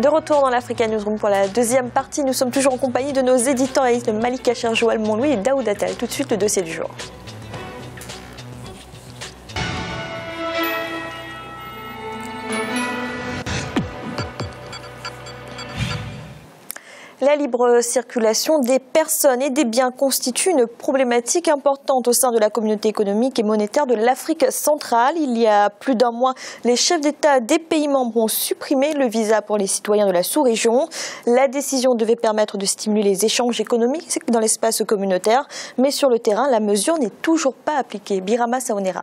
De retour dans l'Africa Newsroom pour la deuxième partie. Nous sommes toujours en compagnie de nos éditorialistes Malika Cherjoual Monlouis et Daoud Attal. Tout de suite, le dossier du jour. La libre circulation des personnes et des biens constitue une problématique importante au sein de la communauté économique et monétaire de l'Afrique centrale. Il y a plus d'un mois, les chefs d'État des pays membres ont supprimé le visa pour les citoyens de la sous-région. La décision devait permettre de stimuler les échanges économiques dans l'espace communautaire, mais sur le terrain, la mesure n'est toujours pas appliquée. Birama Saonera.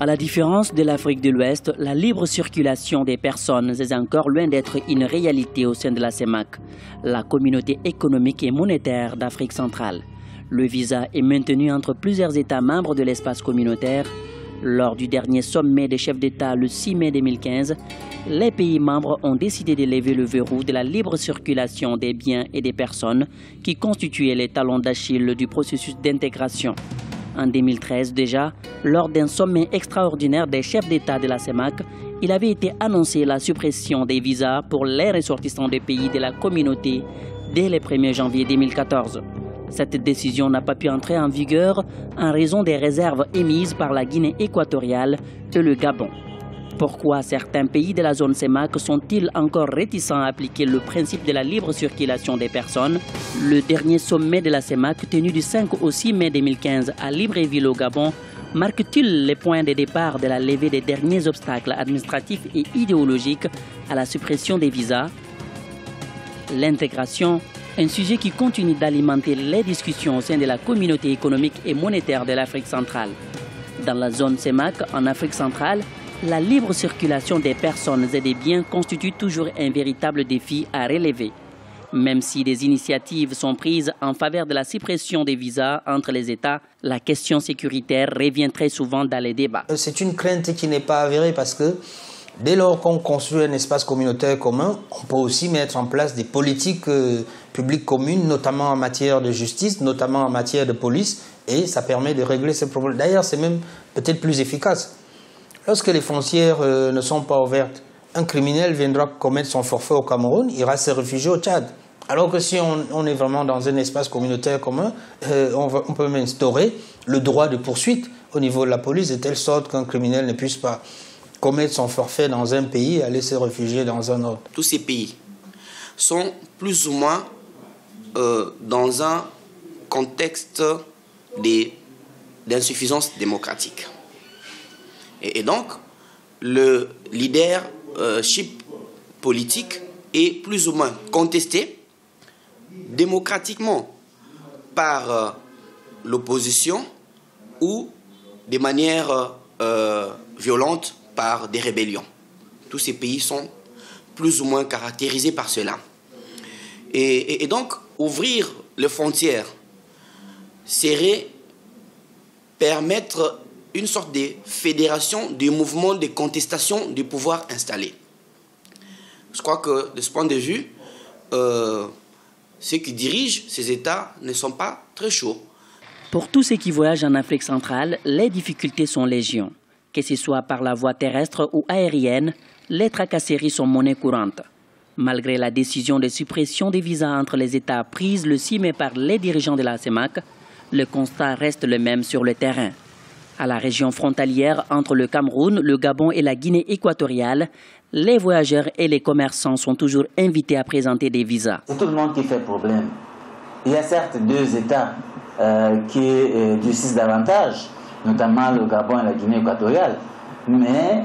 À la différence de l'Afrique de l'Ouest, la libre circulation des personnes est encore loin d'être une réalité au sein de la CEMAC, la communauté économique et monétaire d'Afrique centrale. Le visa est maintenu entre plusieurs États membres de l'espace communautaire. Lors du dernier sommet des chefs d'État le 6 mai 2015, les pays membres ont décidé de lever le verrou de la libre circulation des biens et des personnes qui constituaient les talons d'Achille du processus d'intégration. En 2013 déjà, lors d'un sommet extraordinaire des chefs d'État de la CEMAC, il avait été annoncé la suppression des visas pour les ressortissants des pays de la communauté dès le 1er janvier 2014. Cette décision n'a pas pu entrer en vigueur en raison des réserves émises par la Guinée équatoriale et le Gabon. Pourquoi certains pays de la zone CEMAC sont-ils encore réticents à appliquer le principe de la libre circulation des personnes? Le dernier sommet de la CEMAC, tenu du 5 au 6 mai 2015 à Libreville au Gabon, marque-t-il les points de départ de la levée des derniers obstacles administratifs et idéologiques à la suppression des visas? L'intégration, un sujet qui continue d'alimenter les discussions au sein de la communauté économique et monétaire de l'Afrique centrale. Dans la zone CEMAC, en Afrique centrale, la libre circulation des personnes et des biens constitue toujours un véritable défi à relever. Même si des initiatives sont prises en faveur de la suppression des visas entre les États, la question sécuritaire revient très souvent dans les débats. C'est une crainte qui n'est pas avérée parce que dès lors qu'on construit un espace communautaire commun, on peut aussi mettre en place des politiques publiques communes, notamment en matière de justice, notamment en matière de police, et ça permet de régler ces problèmes. D'ailleurs, c'est même peut-être plus efficace. Lorsque les frontières ne sont pas ouvertes, un criminel viendra commettre son forfait au Cameroun, ira se réfugier au Tchad. Alors que si on est vraiment dans un espace communautaire commun, on peut même instaurer le droit de poursuite au niveau de la police, de telle sorte qu'un criminel ne puisse pas commettre son forfait dans un pays et aller se réfugier dans un autre. Tous ces pays sont plus ou moins dans un contexte d'insuffisance démocratique. Et donc, le leadership politique est plus ou moins contesté démocratiquement par l'opposition ou de manière violente par des rébellions. Tous ces pays sont plus ou moins caractérisés par cela. Et donc, ouvrir les frontières serait permettre une sorte de fédération des mouvements de contestation du pouvoir installé. Je crois que, de ce point de vue, ceux qui dirigent ces États ne sont pas très chauds. Pour tous ceux qui voyagent en Afrique centrale, les difficultés sont légion. Que ce soit par la voie terrestre ou aérienne, les tracasseries sont monnaie courante. Malgré la décision de suppression des visas entre les États prise le 6 mai par les dirigeants de la CEMAC, le constat reste le même sur le terrain. À la région frontalière entre le Cameroun, le Gabon et la Guinée équatoriale, les voyageurs et les commerçants sont toujours invités à présenter des visas. C'est tout le monde qui fait problème. Il y a certes deux États qui durcissent davantage, notamment le Gabon et la Guinée équatoriale. Mais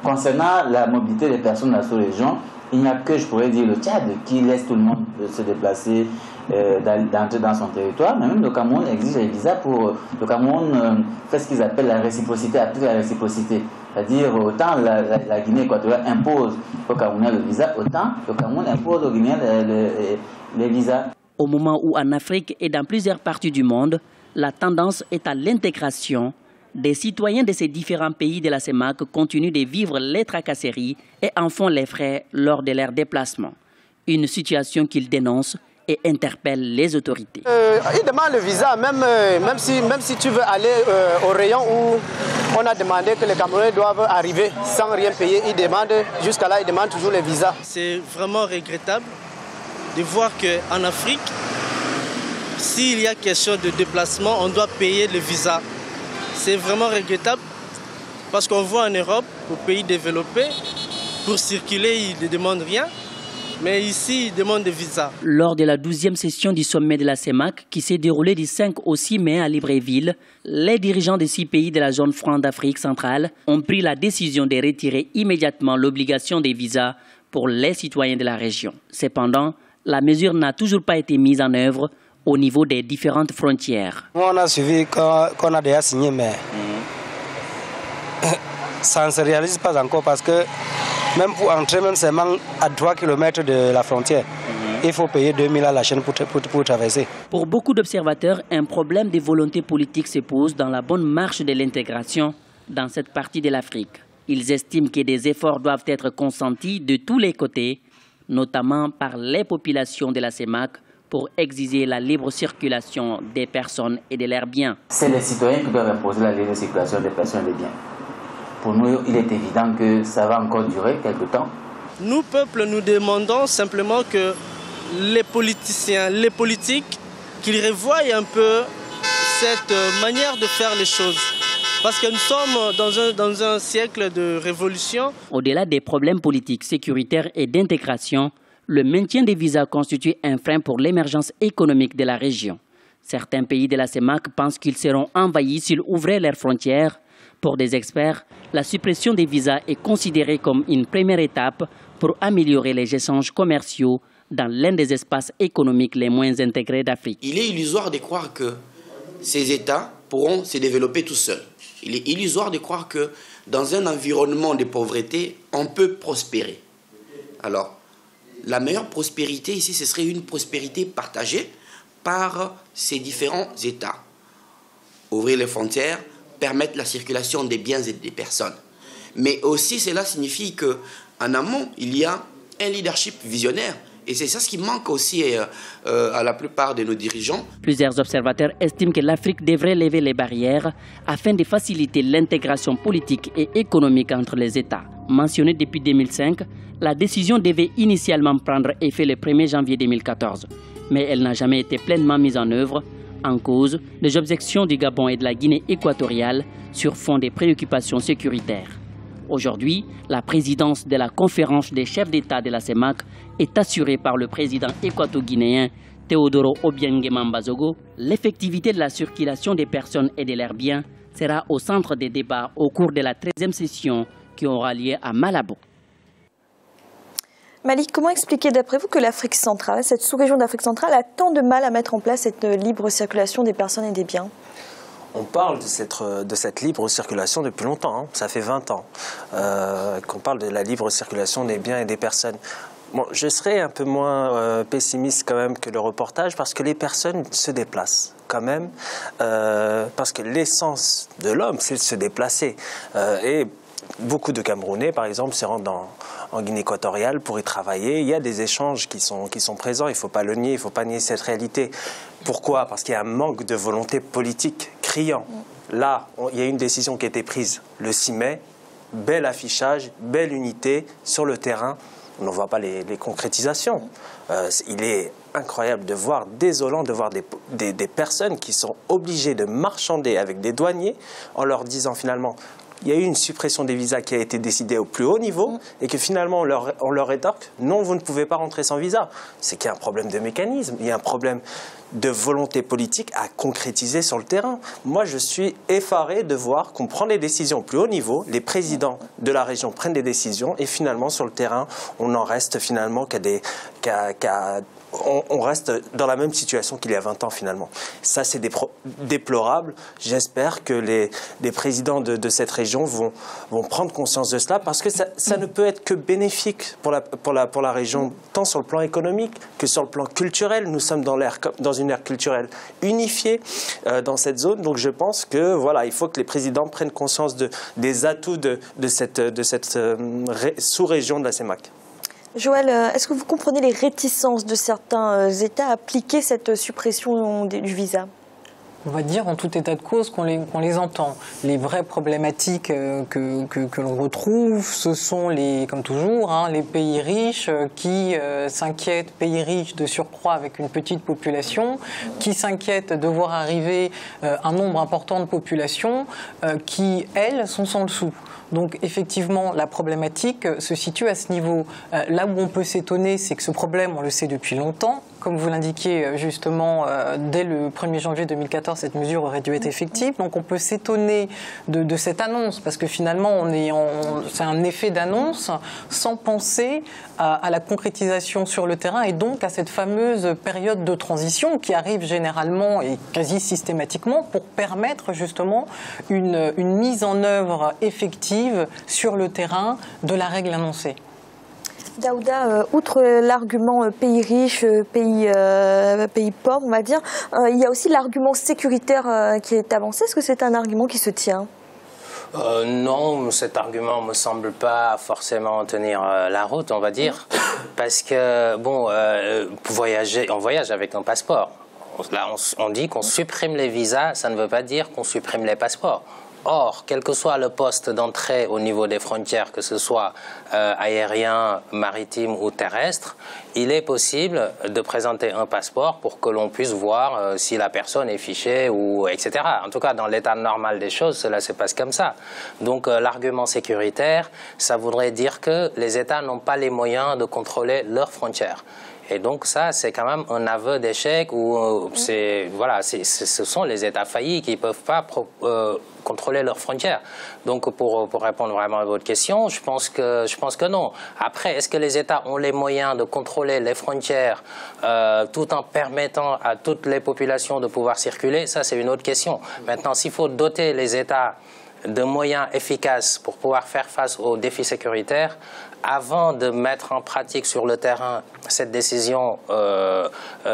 concernant la mobilité des personnes dans la sous-région, il n'y a que, je pourrais dire, le Tchad qui laisse tout le monde se déplacer, d'entrer dans son territoire. Mais même le Cameroun exige les visas pour... Le Cameroun fait ce qu'ils appellent la réciprocité, applique la réciprocité. C'est-à-dire, autant la Guinée équatoriale impose au Camerounais le visa, autant le Cameroun impose aux Guinéens les visas. Au moment où en Afrique et dans plusieurs parties du monde, la tendance est à l'intégration, des citoyens de ces différents pays de la CEMAC continuent de vivre les tracasseries et en font les frais lors de leurs déplacements. Une situation qu'ils dénoncent et interpelle les autorités. Ils demandent le visa, même si tu veux aller au rayon où on a demandé que les Camerounais doivent arriver sans rien payer. Jusqu'à là, ils demandent toujours le visa. C'est vraiment regrettable de voir qu'en Afrique, s'il y a question de déplacement, on doit payer le visa. C'est vraiment regrettable parce qu'on voit en Europe, aux pays développés, pour circuler, ils ne demandent rien. Mais ici, ils demandent des visas. Lors de la 12e session du sommet de la CEMAC, qui s'est déroulée du 5 au 6 mai à Libreville, les dirigeants des 6 pays de la zone franc d'Afrique centrale ont pris la décision de retirer immédiatement l'obligation des visas pour les citoyens de la région. Cependant, la mesure n'a toujours pas été mise en œuvre au niveau des différentes frontières. On a suivi qu'on a déjà signé, mais ça ne se réalise pas encore parce que même pour entrer, même seulement à 3 km de la frontière, il faut payer 2000 à la chaîne pour traverser. Pour beaucoup d'observateurs, un problème de volonté politique se pose dans la bonne marche de l'intégration dans cette partie de l'Afrique. Ils estiment que des efforts doivent être consentis de tous les côtés, notamment par les populations de la CEMAC, pour exiger la libre circulation des personnes et de leurs biens. C'est les citoyens qui doivent imposer la libre circulation des personnes et des biens. Pour nous, il est évident que ça va encore durer quelque temps. Nous, peuple, nous demandons simplement que les politiciens, les politiques, qu'ils revoient un peu cette manière de faire les choses. Parce que nous sommes dans un siècle de révolution. Au-delà des problèmes politiques, sécuritaires et d'intégration, le maintien des visas constitue un frein pour l'émergence économique de la région. Certains pays de la CEMAC pensent qu'ils seront envahis s'ils ouvraient leurs frontières. Pour des experts, la suppression des visas est considérée comme une première étape pour améliorer les échanges commerciaux dans l'un des espaces économiques les moins intégrés d'Afrique. Il est illusoire de croire que ces États pourront se développer tout seuls. Il est illusoire de croire que dans un environnement de pauvreté, on peut prospérer. Alors, la meilleure prospérité ici, ce serait une prospérité partagée par ces différents États. Ouvrir les frontières, permettre la circulation des biens et des personnes. Mais aussi, cela signifie qu'en amont, il y a un leadership visionnaire. Et c'est ça ce qui manque aussi à la plupart de nos dirigeants. Plusieurs observateurs estiment que l'Afrique devrait lever les barrières afin de faciliter l'intégration politique et économique entre les États. Mentionnée depuis 2005, la décision devait initialement prendre effet le 1er janvier 2014. Mais elle n'a jamais été pleinement mise en œuvre. En cause, les objections du Gabon et de la Guinée équatoriale sur fond des préoccupations sécuritaires. Aujourd'hui, la présidence de la conférence des chefs d'État de la CEMAC est assurée par le président équato-guinéen Teodoro Obiang Mambazogo. L'effectivité de la circulation des personnes et de leurs biens sera au centre des débats au cours de la 13e session qui aura lieu à Malabo. Malik, comment expliquer d'après vous que l'Afrique centrale, cette sous-région d'Afrique centrale, a tant de mal à mettre en place cette libre circulation des personnes et des biens? On parle de cette libre circulation depuis longtemps, hein. Ça fait 20 ans qu'on parle de la libre circulation des biens et des personnes. Bon, je serais un peu moins pessimiste quand même que le reportage parce que les personnes se déplacent quand même, parce que l'essence de l'homme, c'est de se déplacer. Et beaucoup de Camerounais, par exemple, se rendent en Guinée équatoriale pour y travailler. Il y a des échanges qui sont présents, il ne faut pas le nier, il ne faut pas nier cette réalité. Pourquoi? Parce qu'il y a un manque de volonté politique criant. Là, il y a une décision qui a été prise le 6 mai, bel affichage, belle unité sur le terrain. On ne voit pas les concrétisations. Il est incroyable de voir, désolant de voir des personnes qui sont obligées de marchander avec des douaniers en leur disant finalement il y a eu une suppression des visas qui a été décidée au plus haut niveau et que finalement on leur rétorque non, vous ne pouvez pas rentrer sans visa. C'est qu'il y a un problème de mécanisme, il y a un problème de volonté politique à concrétiser sur le terrain. Moi, je suis effaré de voir qu'on prend des décisions au plus haut niveau, les présidents de la région prennent des décisions et finalement sur le terrain, on en reste finalement on reste dans la même situation qu'il y a 20 ans finalement. Ça, c'est déplorable. J'espère que les présidents de cette région vont prendre conscience de cela parce que ça ne peut être que bénéfique pour la région, tant sur le plan économique que sur le plan culturel. Nous sommes dans une ère culturelle unifiée dans cette zone. Donc je pense que voilà, il faut que les présidents prennent conscience des atouts de cette sous-région de la CEMAC. Joël, est-ce que vous comprenez les réticences de certains États à appliquer cette suppression du visa ? On va dire en tout état de cause qu'on les entend. Les vraies problématiques que l'on retrouve, ce sont comme toujours, les pays riches qui s'inquiètent, pays riches de surcroît avec une petite population, qui s'inquiètent de voir arriver un nombre important de populations qui, elles, sont sans le sou. Donc effectivement, la problématique se situe à ce niveau. Là où on peut s'étonner, c'est que ce problème, on le sait depuis longtemps. Comme vous l'indiquiez justement, dès le 1er janvier 2014, cette mesure aurait dû être effective. Donc on peut s'étonner de cette annonce, parce que finalement, c'est un effet d'annonce sans penser à la concrétisation sur le terrain et donc à cette fameuse période de transition qui arrive généralement et quasi systématiquement pour permettre justement une mise en œuvre effective sur le terrain de la règle annoncée. Daouda, outre l'argument pays riche, pays pauvre, on va dire, il y a aussi l'argument sécuritaire qui est avancé. Est-ce que c'est un argument qui se tient ? Non, cet argument ne me semble pas forcément tenir la route, on va dire, parce que, bon, on voyage avec un passeport. Là, on dit qu'on supprime les visas, ça ne veut pas dire qu'on supprime les passeports. Or, quel que soit le poste d'entrée au niveau des frontières, que ce soit aérien, maritime ou terrestre, il est possible de présenter un passeport pour que l'on puisse voir si la personne est fichée, ou etc. En tout cas, dans l'état normal des choses, cela se passe comme ça. Donc, l'argument sécuritaire, ça voudrait dire que les États n'ont pas les moyens de contrôler leurs frontières. Et donc ça, c'est quand même un aveu d'échec où ce sont les États faillis qui ne peuvent pas contrôler leurs frontières. Donc pour répondre vraiment à votre question, je pense que non. Après, est-ce que les États ont les moyens de contrôler les frontières tout en permettant à toutes les populations de pouvoir circuler? Ça, c'est une autre question. Maintenant, s'il faut doter les États de moyens efficaces pour pouvoir faire face aux défis sécuritaires, avant de mettre en pratique sur le terrain cette décision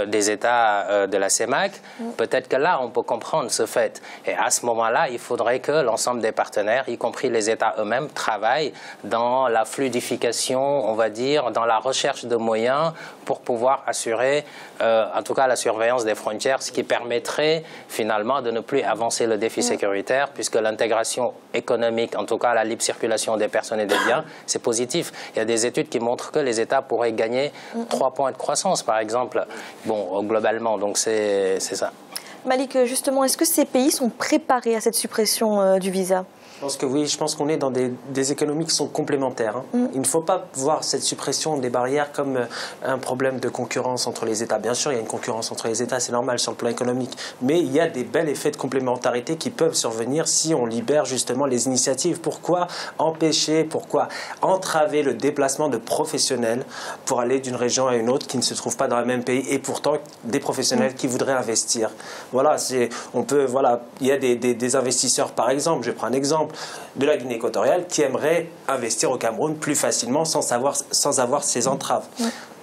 des États de la CEMAC, peut-être que là, on peut comprendre ce fait. Et à ce moment-là, il faudrait que l'ensemble des partenaires, y compris les États eux-mêmes, travaillent dans la fluidification, on va dire, dans la recherche de moyens pour pouvoir assurer, en tout cas, la surveillance des frontières, ce qui permettrait finalement de ne plus avancer le défi sécuritaire, puisque l'intégration économique, en tout cas la libre circulation des personnes et des biens, c'est positif. Il y a des études qui montrent que les États pourraient gagner 3 points de croissance, par exemple, globalement, donc c'est ça. Malik, justement, est-ce que ces pays sont préparés à cette suppression du visa ? Je pense que oui, je pense qu'on est dans des économies qui sont complémentaires. Il ne faut pas voir cette suppression des barrières comme un problème de concurrence entre les États. Bien sûr, il y a une concurrence entre les États, c'est normal sur le plan économique, mais il y a des bels effets de complémentarité qui peuvent survenir si on libère justement les initiatives. Pourquoi empêcher, pourquoi entraver le déplacement de professionnels pour aller d'une région à une autre qui ne se trouvent pas dans le même pays et pourtant des professionnels qui voudraient investir. Voilà, il y a des investisseurs, par exemple, je prends un exemple, de la Guinée équatoriale qui aimerait investir au Cameroun plus facilement sans avoir ces entraves.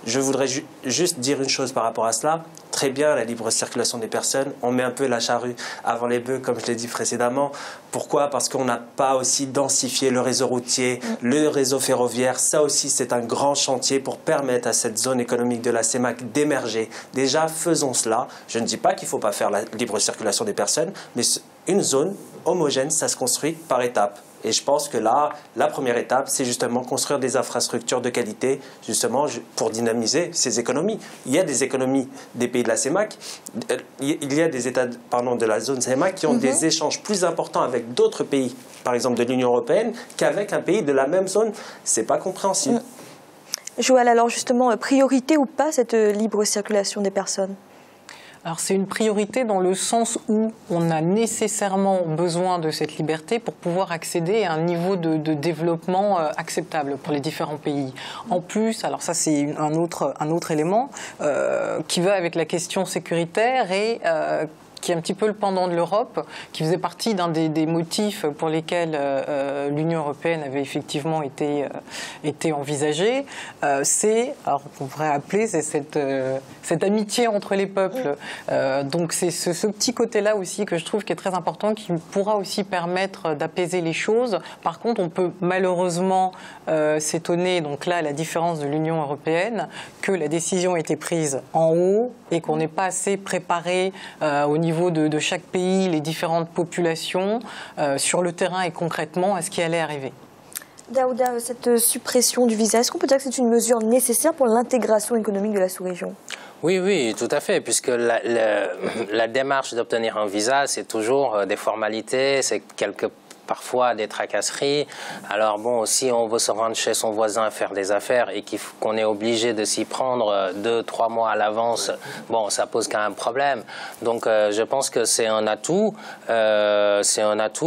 Je voudrais juste dire une chose par rapport à cela. Très bien, la libre circulation des personnes, on met un peu la charrue avant les bœufs, comme je l'ai dit précédemment. Pourquoi? Parce qu'on n'a pas aussi densifié le réseau routier, le réseau ferroviaire. Ça aussi, c'est un grand chantier pour permettre à cette zone économique de la CEMAC d'émerger. Déjà, faisons cela. Je ne dis pas qu'il ne faut pas faire la libre circulation des personnes, mais une zone homogène, ça se construit par étapes. Et je pense que là, la première étape, c'est justement construire des infrastructures de qualité, justement pour dynamiser ces économies. Il y a des économies des pays de la CEMAC, il y a des États de la zone CEMAC qui ont des échanges plus importants avec d'autres pays, par exemple de l'Union européenne, qu'avec un pays de la même zone. C'est pas compréhensible. Joël, alors justement, priorité ou pas cette libre circulation des personnes ? Alors c'est une priorité dans le sens où on a nécessairement besoin de cette liberté pour pouvoir accéder à un niveau de développement acceptable pour les différents pays. En plus, alors ça c'est un autre élément qui va avec la question sécuritaire et qui est un petit peu le pendant de l'Europe, qui faisait partie d'un des motifs pour lesquels l'Union européenne avait effectivement été envisagée. C'est, alors on pourrait appeler, c'est cette amitié entre les peuples. Donc c'est ce petit côté-là aussi que je trouve qui est très important, qui pourra aussi permettre d'apaiser les choses. Par contre, on peut malheureusement s'étonner, donc là, à la différence de l'Union européenne, que la décision ait été prise en haut et qu'on n'ait pas assez préparé au niveau de chaque pays les différentes populations sur le terrain et concrètement à ce qui allait arriver. Daouda, cette suppression du visa, est-ce qu'on peut dire que c'est une mesure nécessaire pour l'intégration économique de la sous-région ? Oui, tout à fait, puisque la démarche d'obtenir un visa, c'est toujours des formalités, c'est parfois des tracasseries. Alors bon, si on veut se rendre chez son voisin faire des affaires et qu'on est obligé de s'y prendre 2-3 mois à l'avance, bon, ça pose quand même problème. Donc je pense que c'est un atout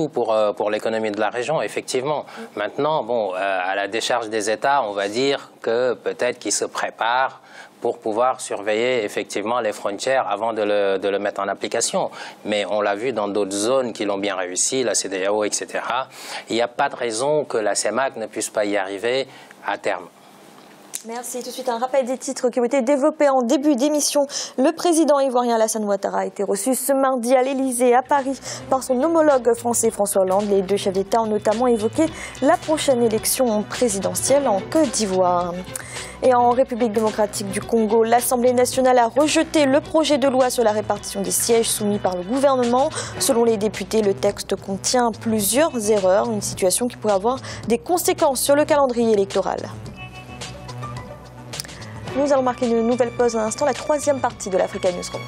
pour l'économie de la région, effectivement. Maintenant, bon, à la décharge des États, on va dire que peut-être qu'ils se préparent pour pouvoir surveiller effectivement les frontières avant de le mettre en application. Mais on l'a vu dans d'autres zones qui l'ont bien réussi, la CEDEAO, etc. Il n'y a pas de raison que la CEMAC ne puisse pas y arriver à terme. Merci. Tout de suite, un rappel des titres qui ont été développés en début d'émission. Le président ivoirien Alassane Ouattara a été reçu ce mardi à l'Elysée, à Paris, par son homologue français François Hollande. Les deux chefs d'État ont notamment évoqué la prochaine élection présidentielle en Côte d'Ivoire. Et en République démocratique du Congo, l'Assemblée nationale a rejeté le projet de loi sur la répartition des sièges soumis par le gouvernement. Selon les députés, le texte contient plusieurs erreurs, une situation qui pourrait avoir des conséquences sur le calendrier électoral. Nous allons marquer une nouvelle pause à l'instant, la troisième partie de l'Africa Newsroom.